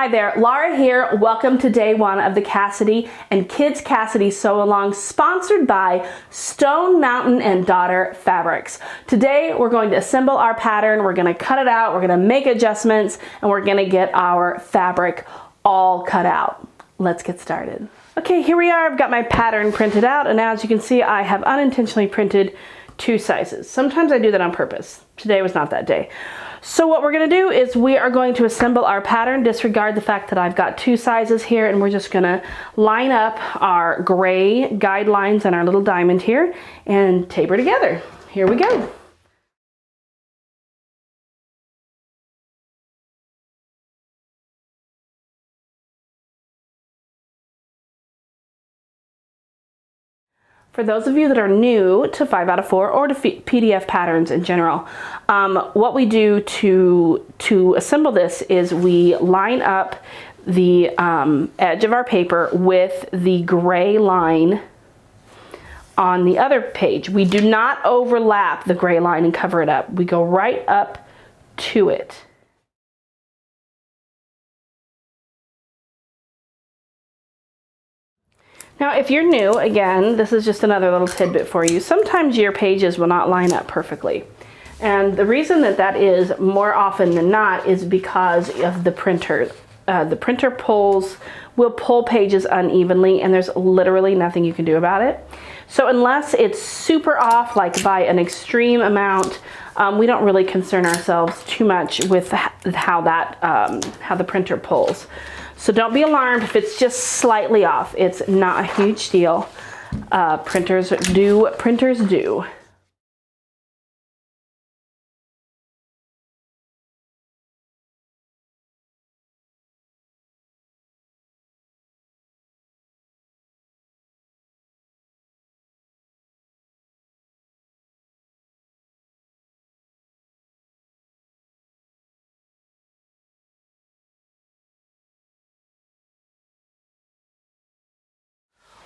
Hi there, Laura here. Welcome to day one of the Cassidy and Kids Cassidy Sew Along, sponsored by Stone Mountain and Daughter Fabrics. Today we're going to assemble our pattern, we're going to cut it out, we're going to make adjustments, and we're going to get our fabric all cut out. Let's get started. Okay, here we are. I've got my pattern printed out, and as you can see, I have unintentionally printed two sizes. Sometimes I do that on purpose. Today was not that day. So what we're going to do is we are going to assemble our pattern. Disregard the fact that I've got two sizes here, and we're just going to line up our gray guidelines and our little diamond here and taper together. Here we go. For those of you that are new to 5 out of 4 or to PDF patterns in general, what we do to assemble this is we line up the edge of our paper with the gray line on the other page. We do not overlap the gray line and cover it up. We go right up to it. Now, if you're new, again, this is just another little tidbit for you. Sometimes your pages will not line up perfectly. And the reason that that is more often than not is because of the printer. The printer will pull pages unevenly, and there's literally nothing you can do about it. So unless it's super off, like by an extreme amount, we don't really concern ourselves too much with how the printer pulls. So don't be alarmed if it's just slightly off. It's not a huge deal. Printers do.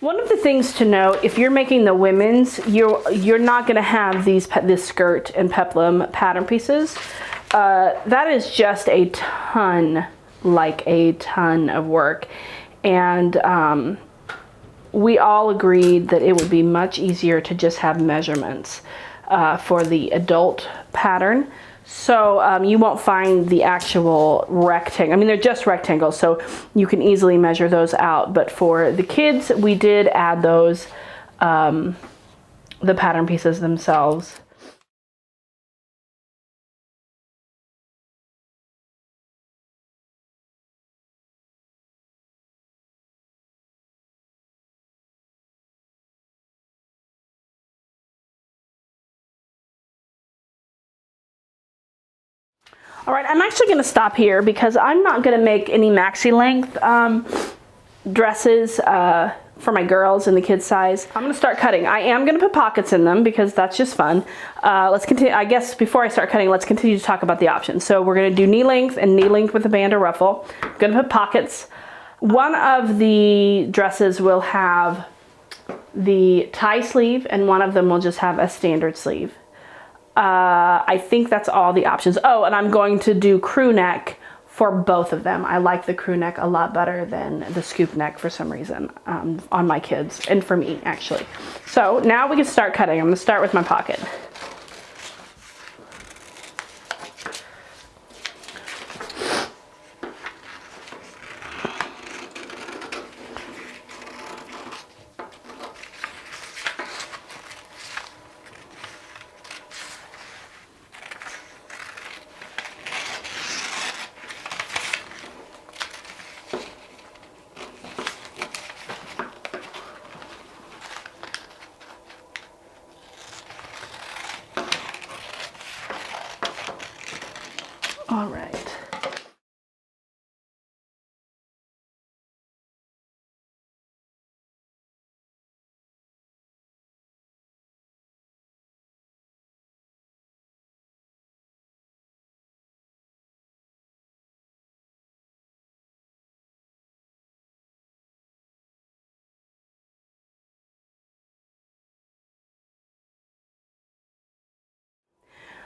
One of the things to note, if you're making the women's, you're not going to have this skirt and peplum pattern pieces. That is just a ton of work, and we all agreed that it would be much easier to just have measurements for the adult pattern. So you won't find the actual rectangle. I mean, they're just rectangles, so you can easily measure those out. But for the kids, we did add those, the pattern pieces themselves. All right, I'm actually going to stop here because I'm not going to make any maxi length dresses for my girls in the kids size. I'm going to start cutting. I am going to put pockets in them because that's just fun. Let's continue. I guess before I start cutting, let's continue to talk about the options. So we're going to do knee length and knee length with a band or ruffle. I'm going to put pockets. One of the dresses will have the tie sleeve, and one of them will just have a standard sleeve. I think that's all the options. Oh, and I'm going to do crew neck for both of them. I like the crew neck a lot better than the scoop neck for some reason on my kids, and for me actually. So now we can start cutting. I'm going to start with my pocket. All right.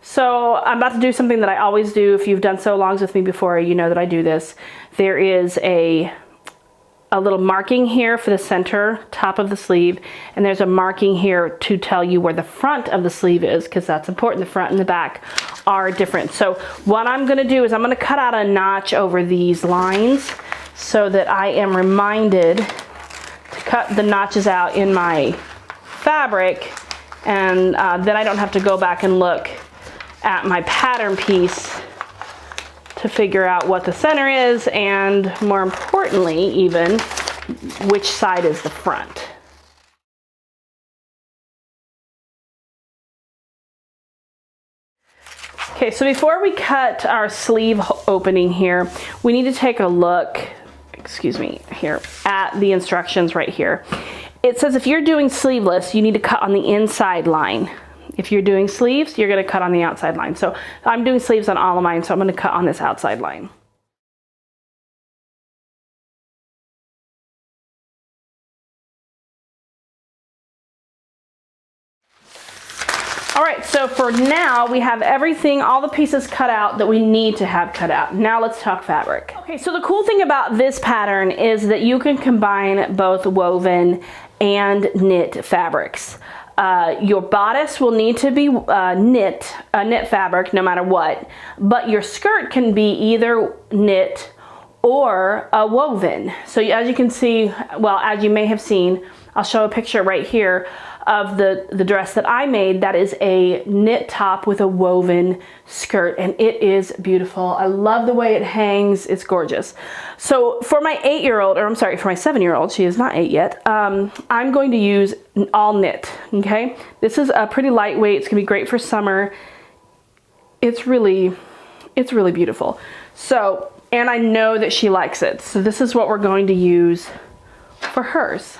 So I'm about to do something that I always do. If you've done sew alongs with me before, you know that I do this. There is a little marking here for the center top of the sleeve, and there's a marking here to tell you where the front of the sleeve is, because that's important. The front and the back are different. So what I'm going to do is I'm going to cut out a notch over these lines so that I am reminded to cut the notches out in my fabric, and then I don't have to go back and look at my pattern piece to figure out what the center is, and more importantly even, which side is the front. Okay, so before we cut our sleeve opening here, we need to take a look, excuse me, here, at the instructions right here. It says if you're doing sleeveless, you need to cut on the inside line. If you're doing sleeves, you're going to cut on the outside line. So I'm doing sleeves on all of mine, so I'm going to cut on this outside line. All right, so for now, we have everything, all the pieces cut out that we need to have cut out. Now let's talk fabric. Okay, so the cool thing about this pattern is that you can combine both woven and knit fabrics. Your bodice will need to be knit fabric no matter what, but your skirt can be either knit or woven. So as you can see, well, as you may have seen, I'll show a picture right here of the dress that I made. That is a knit top with a woven skirt, and it is beautiful. I love the way it hangs. It's gorgeous. So for my 8-year-old, or I'm sorry, for my 7-year-old, she is not 8 yet, I'm going to use all knit, okay? This is a pretty lightweight. It's gonna be great for summer. It's really beautiful. So, and I know that she likes it. So this is what we're going to use for hers.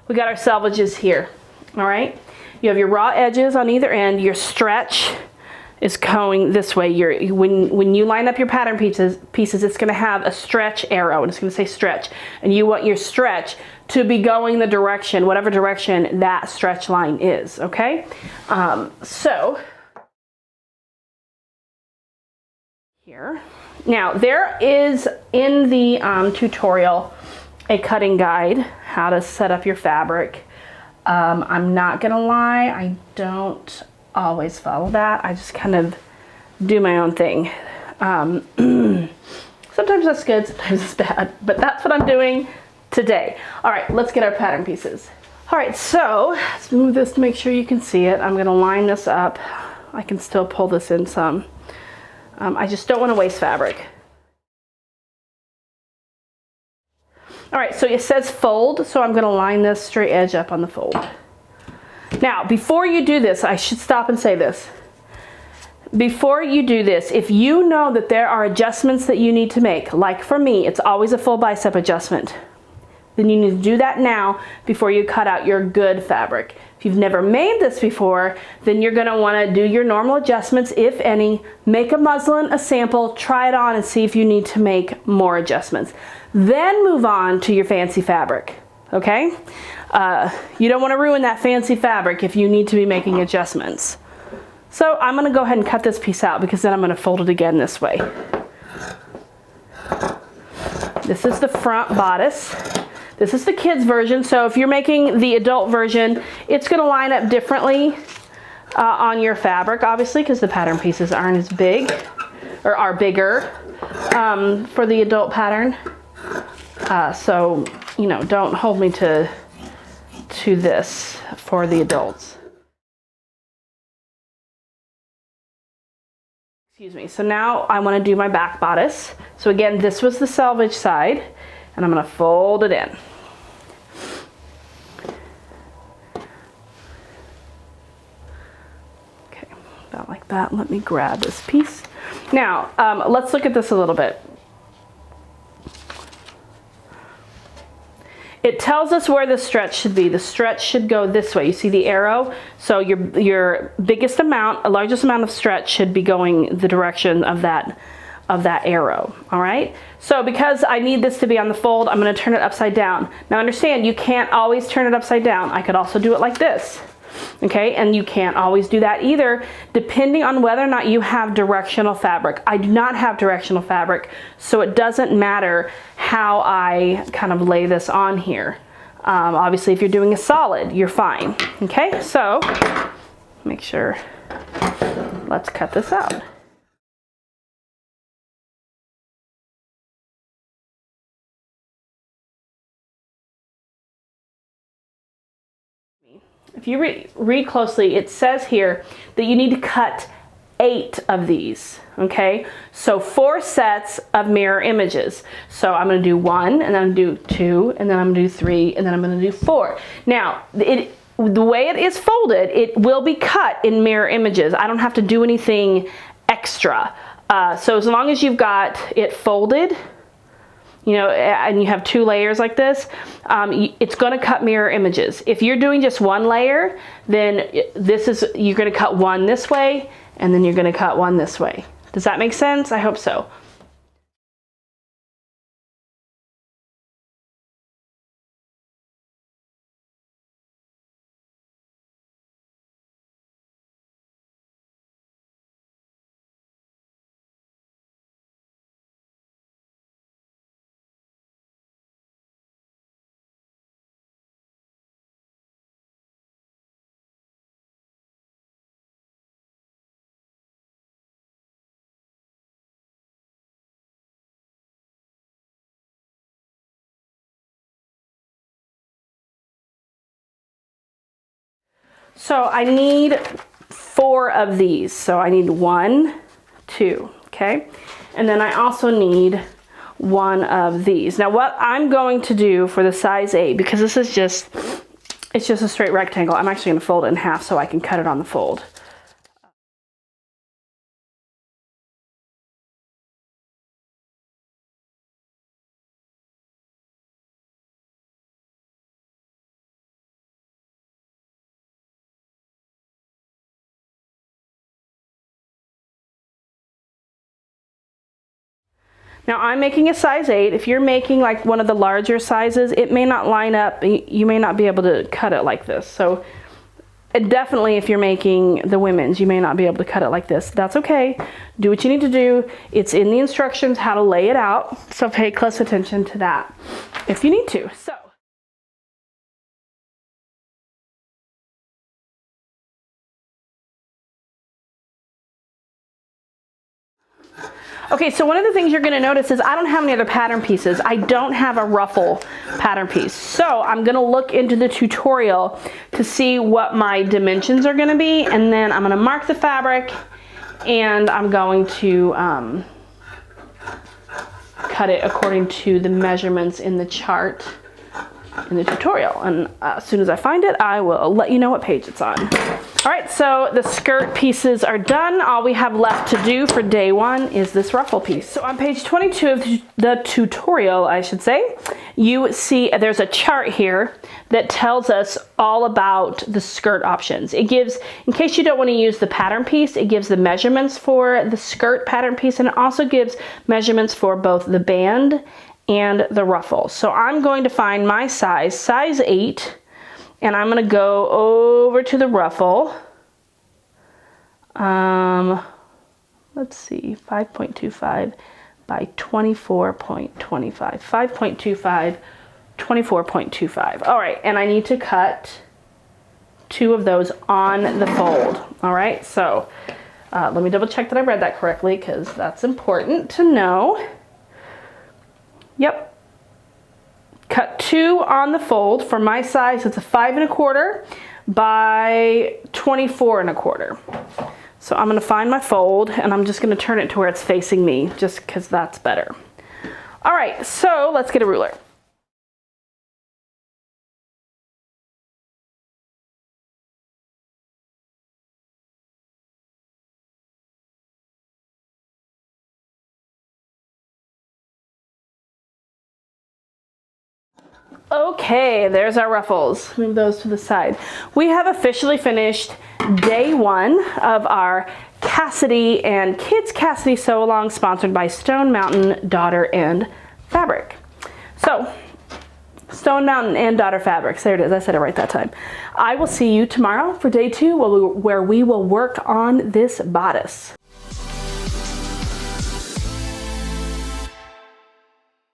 We got our selvages here, all right? You have your raw edges on either end. Your stretch is going this way. When you line up your pattern pieces, it's gonna have a stretch arrow, and it's gonna say stretch. And you want your stretch to be going the direction, whatever direction that stretch line is, okay? So, here. Now, there is in the tutorial a cutting guide, how to set up your fabric. I'm not gonna lie, I don't always follow that. I just kind of do my own thing. Sometimes that's good, sometimes it's bad, but that's what I'm doing today. All right, let's get our pattern pieces. All right, so let's move this to make sure you can see it. I'm gonna line this up. I can still pull this in some. I just don't wanna waste fabric. All right, so it says fold, so I'm gonna line this straight edge up on the fold. Now, before you do this, I should stop and say this. Before you do this, if you know that there are adjustments that you need to make, like for me, it's always a full bicep adjustment, then you need to do that now before you cut out your good fabric. If you've never made this before, then you're gonna wanna do your normal adjustments, if any, make a muslin, a sample, try it on and see if you need to make more adjustments. Then move on to your fancy fabric, okay? You don't wanna ruin that fancy fabric if you need to be making adjustments. So I'm gonna go ahead and cut this piece out, because then I'm gonna fold it again this way. This is the front bodice. This is the kids version, so if you're making the adult version, it's gonna line up differently on your fabric, obviously, because the pattern pieces aren't as big, or are bigger for the adult pattern. So, you know, don't hold me to this for the adults. Excuse me. So now I want to do my back bodice. So again, this was the selvage side, and I'm going to fold it in. Okay, about like that. Let me grab this piece. Now, let's look at this a little bit. It tells us where the stretch should be. The stretch should go this way. You see the arrow? So your biggest amount, largest amount of stretch should be going the direction of that of that arrow, all right? So because I need this to be on the fold, I'm gonna turn it upside down. Now understand, you can't always turn it upside down. I could also do it like this, okay? And you can't always do that either, depending on whether or not you have directional fabric. I do not have directional fabric, so it doesn't matter how I kind of lay this on here. Obviously, if you're doing a solid, you're fine, okay? So, make sure, let's cut this out. If you read closely, it says here that you need to cut 8 of these, okay? So 4 sets of mirror images. So I'm gonna do 1, and then I'm gonna do 2, and then I'm gonna do 3, and then I'm gonna do 4. Now, the way it is folded, it will be cut in mirror images. I don't have to do anything extra. So as long as you've got it folded, you know, and you have 2 layers like this, it's gonna cut mirror images. If you're doing just 1 layer, then you're gonna cut 1 this way, and then you're gonna cut 1 this way. Does that make sense? I hope so. So I need 4 of these. So I need 1, 2, okay? And then I also need 1 of these. Now what I'm going to do for the size 8, because this is just, it's just a straight rectangle, I'm actually gonna fold it in half so I can cut it on the fold. Now I'm making a size 8. If you're making like one of the larger sizes, it may not line up. You may not be able to cut it like this. So definitely if you're making the women's, you may not be able to cut it like this. That's okay. Do what you need to do. It's in the instructions how to lay it out. So pay close attention to that if you need to. So. Okay, so one of the things you're gonna notice is I don't have any other pattern pieces. I don't have a ruffle pattern piece. So I'm gonna look into the tutorial to see what my dimensions are gonna be, and then I'm gonna mark the fabric, and I'm going to cut it according to the measurements in the chart in the tutorial. And as soon as I find it, I will let you know what page it's on. All right, so the skirt pieces are done. All we have left to do for day 1 is this ruffle piece. So on page 22 of the tutorial, I should say, you see there's a chart here that tells us all about the skirt options. It gives, in case you don't want to use the pattern piece, it gives the measurements for the skirt pattern piece, and it also gives measurements for both the band and the ruffle. So I'm going to find my size 8, and I'm going to go over to the ruffle. Let's see, 5.25 by 24.25. 5.25, 24.25. All right, and I need to cut 2 of those on the fold. All right, so let me double check that I read that correctly, because that's important to know. Yep. Cut 2 on the fold. For my size, it's a 5 1/4 by 24 1/4. So I'm going to find my fold, and I'm just going to turn it to where it's facing me, just because that's better. All right, so let's get a ruler. Okay, there's our ruffles. Move those to the side. We have officially finished day 1 of our Cassidy and Kids Cassidy Sew Along, sponsored by Stone Mountain Daughter and Fabric. So, Stone Mountain and Daughter Fabrics. There it is. I said it right that time. I will see you tomorrow for day 2 where we will work on this bodice.